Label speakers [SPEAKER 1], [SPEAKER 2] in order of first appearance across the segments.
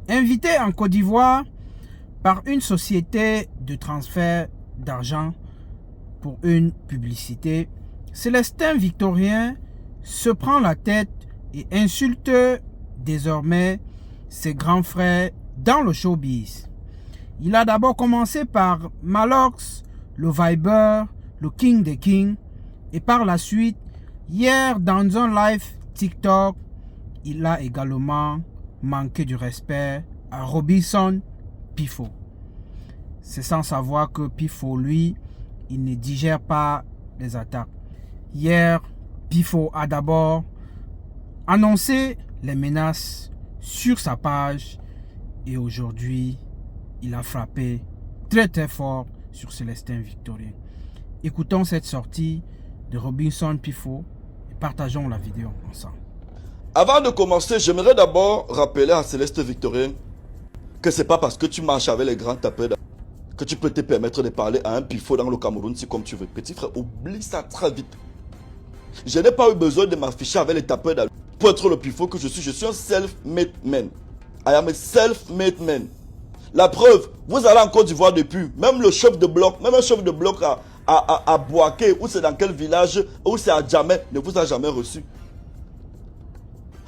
[SPEAKER 1] Invité en Côte d'Ivoire par une société de transfert d'argent pour une publicité, Célestin Victorien se prend la tête et insulte désormais ses grands frères dans le showbiz. Il a d'abord commencé par Malox, le Viber, le King des Kings, et par la suite, hier dans un live TikTok, il a également manqué du respect à Robinson Pifo. C'est sans savoir que Pifo, lui, il ne digère pas les attaques. Hier, Pifo a d'abord annoncé les menaces sur sa page et aujourd'hui, il a frappé très très fort sur Célestin Victorien. Écoutons cette sortie de Robinson Pifo et partageons la vidéo ensemble.
[SPEAKER 2] Avant de commencer, j'aimerais d'abord rappeler à Célestin Victorien que c'est pas parce que tu marches avec les grands tapeurs que tu peux te permettre de parler à un pifo dans le Cameroun si comme tu veux. Petit frère, oublie ça très vite. Je n'ai pas eu besoin de m'afficher avec les tapeurs pour être le pifo que je suis. Je suis un self-made man. I am a self-made man. La preuve, vous allez en Côte d'Ivoire depuis, même le chef de bloc, même un chef de bloc à Boaké, ou c'est dans quel village, ou c'est à Djamé, ne vous a jamais reçu.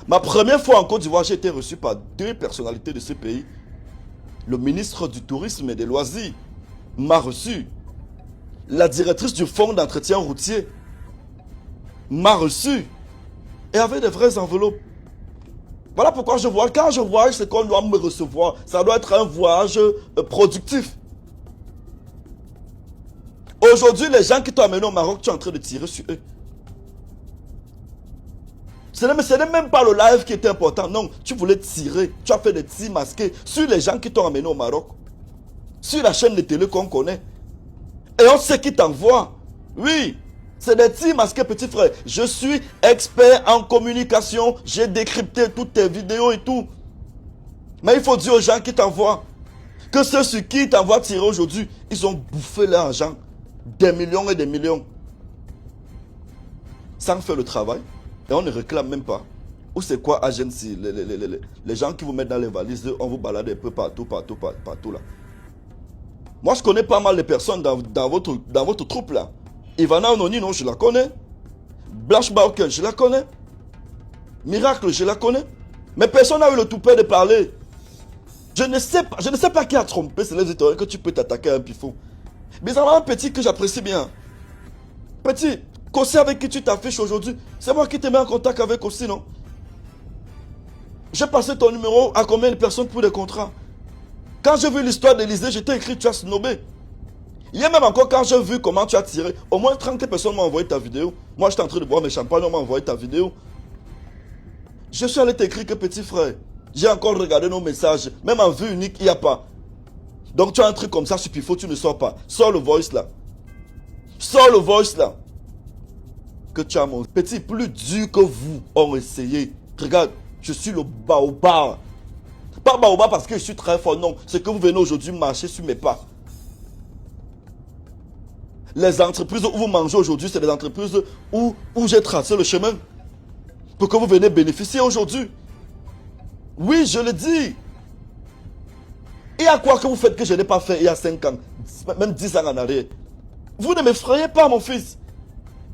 [SPEAKER 2] Ma première fois en Côte d'Ivoire, j'ai été reçu par deux personnalités de ce pays. Le ministre du Tourisme et des Loisirs m'a reçu. La directrice du fonds d'entretien routier m'a reçu. Et avait des vraies enveloppes. Voilà pourquoi je vois, quand je voyage, c'est qu'on doit me recevoir. Ça doit être un voyage productif. Aujourd'hui, les gens qui t'ont amené au Maroc, tu es en train de tirer sur eux. Ce n'est même pas le live qui était important. Non, tu voulais tirer. Tu as fait des tirs masqués sur les gens qui t'ont amené au Maroc. Sur la chaîne de télé qu'on connaît. Et on sait qui t'envoie. Oui, c'est des tirs masqués, petit frère. Je suis expert en communication. J'ai décrypté toutes tes vidéos et tout. Mais il faut dire aux gens qui t'envoient que ceux sur qui t'envoient tirer aujourd'hui, ils ont bouffé l'argent. Des millions et des millions. Sans faire le travail. Et on ne réclame même pas. Ou c'est quoi agency? Les gens qui vous mettent dans les valises, on vous balade un peu partout là. Moi je connais pas mal de personnes dans votre troupe là. Ivana Ononi, non, je la connais. Blanche Bauken, je la connais. Miracle, je la connais. Mais personne n'a eu le toupet de parler. Je ne sais pas qui a trompé, c'est les étoiles que tu peux t'attaquer à un pifou. Bizarrement un petit que j'apprécie bien. Petit. Kossi avec qui tu t'affiches aujourd'hui, c'est moi qui te mets en contact avec Kossi, non? J'ai passé ton numéro à combien de personnes pour des contrats? Quand j'ai vu l'histoire d'Elysée, je t'ai écrit, tu as snobé. Hier même encore, quand j'ai vu comment tu as tiré, au moins 30 personnes m'ont envoyé ta vidéo. Moi, j'étais en train de boire mes champagnes, on m'a envoyé ta vidéo. Je suis allé t'écrire que petit frère, j'ai encore regardé nos messages, même en vue unique, il n'y a pas. Donc tu as un truc comme ça sur Pifo, tu ne sors pas. Sors le voice là. Sors le voice là. Que tu as mon petit plus dur que vous ont essayé. Regarde, je suis le baobab. Pas baobab parce que je suis très fort, non. C'est que vous venez aujourd'hui marcher sur mes pas. Les entreprises où vous mangez aujourd'hui, c'est les entreprises où j'ai tracé le chemin. Pour que vous venez bénéficier aujourd'hui. Oui, je le dis. Et à quoi que vous faites que je n'ai pas fait il y a 5 ans, même 10 ans en arrière. Vous ne m'effrayez pas, mon fils.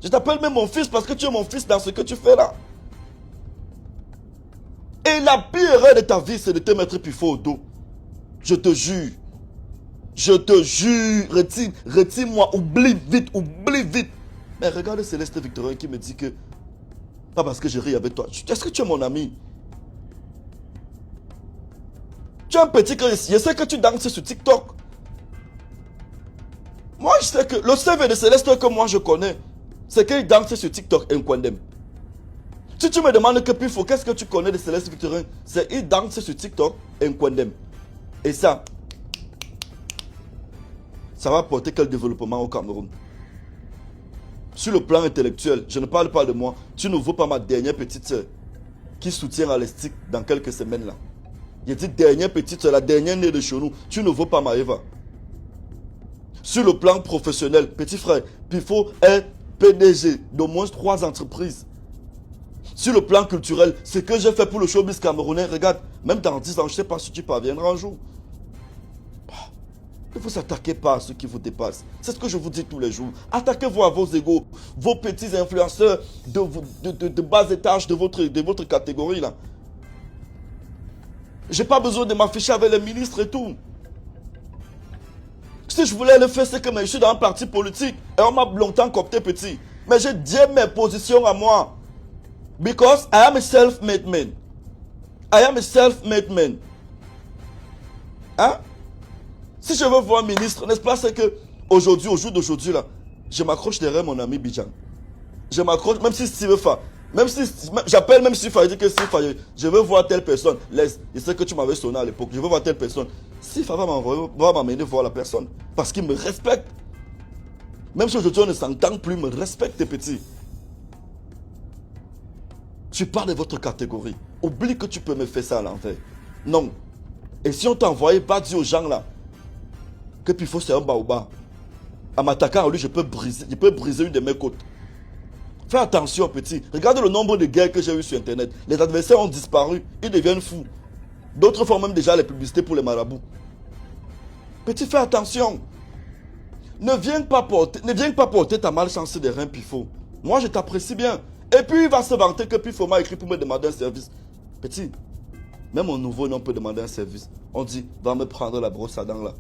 [SPEAKER 2] Je t'appelle même mon fils parce que tu es mon fils dans ce que tu fais là. Et la pire erreur de ta vie, c'est de te mettre pifo au dos. Je te jure. Je te jure. Retire-moi. Oublie vite. Oublie vite. Mais regarde Célestin Victorien qui me dit que... Pas parce que je ris avec toi. Est-ce que tu es mon ami? Tu es un petit que... Je sais que tu danses sur TikTok. Moi, je sais que... Le CV de Célestin que moi je connais... C'est qu'il danse sur TikTok Nkwandem. Si tu me demandes que Pifo, qu'est-ce que tu connais de Célestin Victorien? C'est qu'il danse sur TikTok Nkwandem. Et ça va apporter quel développement au Cameroun? Sur le plan intellectuel, je ne parle pas de moi. Tu ne vaux pas ma dernière petite soeur qui soutient Alestic dans quelques semaines là. J'ai dit dernière petite soeur, la dernière née de chez nous. Tu ne vaux pas Maëva. Sur le plan professionnel, petit frère, Pifo est PDG d'au moins 3 entreprises. Sur le plan culturel, ce que j'ai fait pour le showbiz camerounais, regarde, même dans 10 ans, je ne sais pas si tu parviendras un jour. Ne vous attaquez pas à ceux qui vous dépassent. C'est ce que je vous dis tous les jours. Attaquez-vous à vos égaux, vos petits influenceurs de bas étage de votre catégorie là. J'ai pas besoin de m'afficher avec les ministres et tout. Si je voulais le faire, c'est que je suis dans un parti politique et on m'a longtemps coopté petit. Mais j'ai dit mes positions à moi. Because I am a self-made man. I am a self-made man. Hein? Si je veux voir un ministre, n'est-ce pas, c'est que aujourd'hui, au jour d'aujourd'hui, là, je m'accroche derrière mon ami Bijan. Je m'accroche, même si Steve Fa, même si, j'appelle même Steve Fa, je dis que Steve Fa, je veux voir telle personne. Laisse, je sais que tu m'avais sonné à l'époque, je veux voir telle personne. Steve Fa va m'amener voir la personne, parce qu'il me respecte. Même si aujourd'hui on ne s'entend plus, il me respecte, petit. Tu parles de votre catégorie. Oublie que tu peux me faire ça à l'envers. Non. Et si on t'envoyait pas dire aux gens là, que Pifo c'est un baoba. En m'attaquant à lui, je peux briser une de mes côtes. Fais attention, petit. Regarde le nombre de guerres que j'ai eues sur Internet. Les adversaires ont disparu. Ils deviennent fous. D'autres font même déjà les publicités pour les marabouts. Petit, fais attention. Ne viens pas porter ta malchance derrière un Pifo. Moi, je t'apprécie bien. Et puis, il va se vanter que Pifo m'a écrit pour me demander un service. Petit, même un nouveau nom peut demander un service. On dit, va me prendre la brosse à dents là.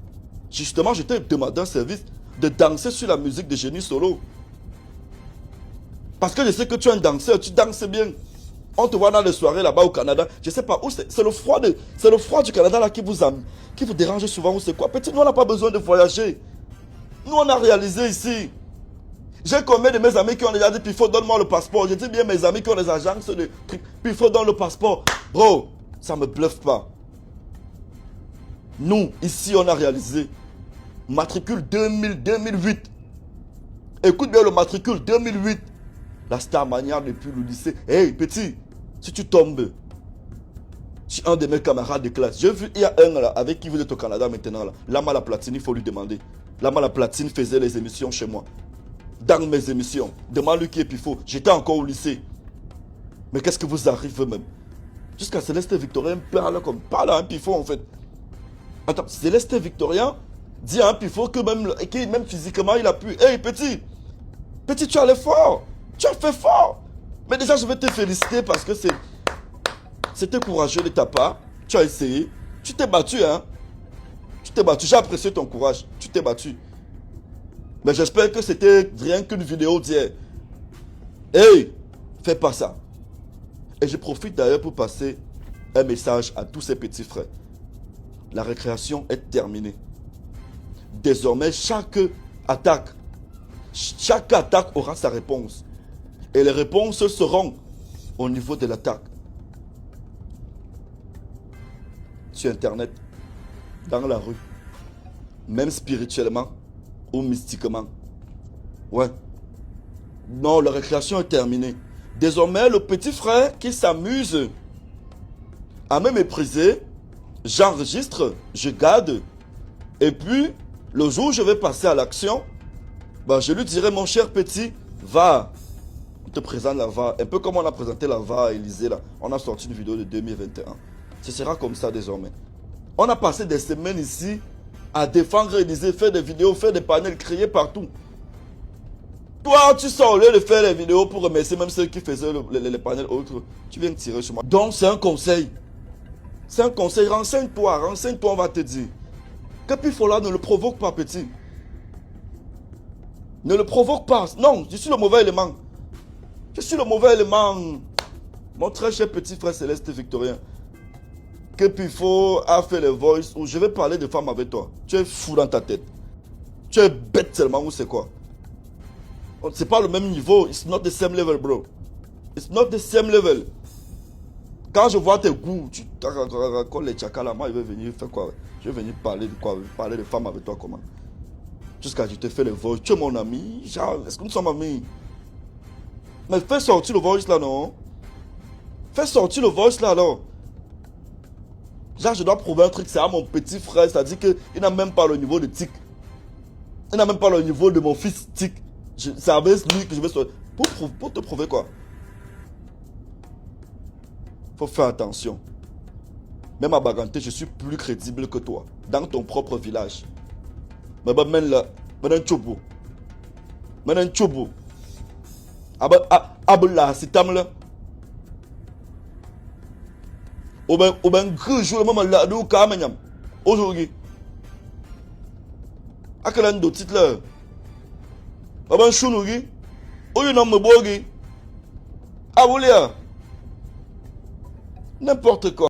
[SPEAKER 2] Justement, je t'ai demandé un service de danser sur la musique de Génie Solo. Parce que je sais que tu es un danseur, tu danses bien. On te voit dans les soirées là-bas au Canada. Je ne sais pas où c'est. C'est le froid du Canada là qui vous dérange souvent ou c'est quoi. Petit, nous on n'a pas besoin de voyager. Nous on a réalisé ici. J'ai combien de mes amis qui ont déjà dit, Pifo, donne-moi le passeport. Je dis bien mes amis qui ont les agences de trucs. Pifo, donne le passeport. Bro, ça ne me bluffe pas. Nous, ici, on a réalisé. Matricule 2008. Écoute bien le matricule 2008. La star manière depuis le lycée. Hey, petit, si tu tombes, si un de mes camarades de classe, j'ai vu, il y a un là, avec qui vous êtes au Canada maintenant, là, Lama la Platine, il faut lui demander. Lama la Platine faisait les émissions chez moi. Dans mes émissions. Demande-lui qui est Pifo. J'étais encore au lycée. Mais qu'est-ce que vous arrivez même? Jusqu'à Céleste Victorien parle à un Pifo en fait. Attends, Céleste Victorien dit à un Pifo que même physiquement il a pu. Hey petit, tu as l'effort. Tu as fait fort. Mais déjà je vais te féliciter parce que c'était courageux de ta part. Tu as essayé. Tu t'es battu hein. Tu t'es battu. J'ai apprécié ton courage. Tu t'es battu. Mais j'espère que c'était rien qu'une vidéo d'hier. Hey, fais pas ça. Et je profite d'ailleurs pour passer un message à tous ces petits frères. La récréation est terminée. Désormais, chaque attaque aura sa réponse. Et les réponses seront au niveau de l'attaque. Sur Internet, dans la rue, même spirituellement ou mystiquement. Ouais. Non, la récréation est terminée. Désormais, le petit frère qui s'amuse à me mépriser, j'enregistre, je garde. Et puis, le jour où je vais passer à l'action, je lui dirai, mon cher petit, va. On te présente la VA. Un peu comme on a présenté la VA à Élysée là. On a sorti une vidéo de 2021. Ce sera comme ça désormais. On a passé des semaines ici à défendre Élysée, faire des vidéos, faire des panels, crier partout. Toi, tu sors au lieu de faire les vidéos pour remercier même ceux qui faisaient les panels autres. Tu viens de tirer sur moi. Donc, c'est un conseil. C'est un conseil. Renseigne-toi, on va te dire. Que Pifo là ne le provoque pas, petit. Ne le provoque pas. Non, je suis le mauvais élément. Je suis le mauvais élément. Mon très cher petit frère Céleste Victorien. Que Pifo a fait les voice où je vais parler de femmes avec toi. Tu es fou dans ta tête. Tu es bête seulement ou c'est quoi? C'est pas le même niveau. It's not the same level, bro. It's not the same level. Quand je vois tes goûts, tu racontes les tchakala, moi, il veut venir faire quoi? Je vais venir parler de quoi? Parler de femmes avec toi comment? Jusqu'à je te fais les voice. Tu es mon ami. Genre, est-ce que nous sommes amis? Mais fais sortir le voice là, non? Fais sortir le voice là, alors. Genre, je dois prouver un truc, c'est à mon petit frère. C'est-à-dire qu'il n'a même pas le niveau de Tic. Il n'a même pas le niveau de mon fils Tic. C'est avec lui que je vais sortir. Pour te prouver quoi? faut faire attention. Même à Baganté, je suis plus crédible que toi. Dans ton propre village. Mais ben, mène là. Mène un tchobo. Mène un tchobo. Abla, c'est tam là. Au ben, grujou, le moment là, d'où kamenyam. Aujourd'hui. À quel endroit titre là? Au ben, chounougi. Au you nomme bogi. Ah, vous n'importe quoi.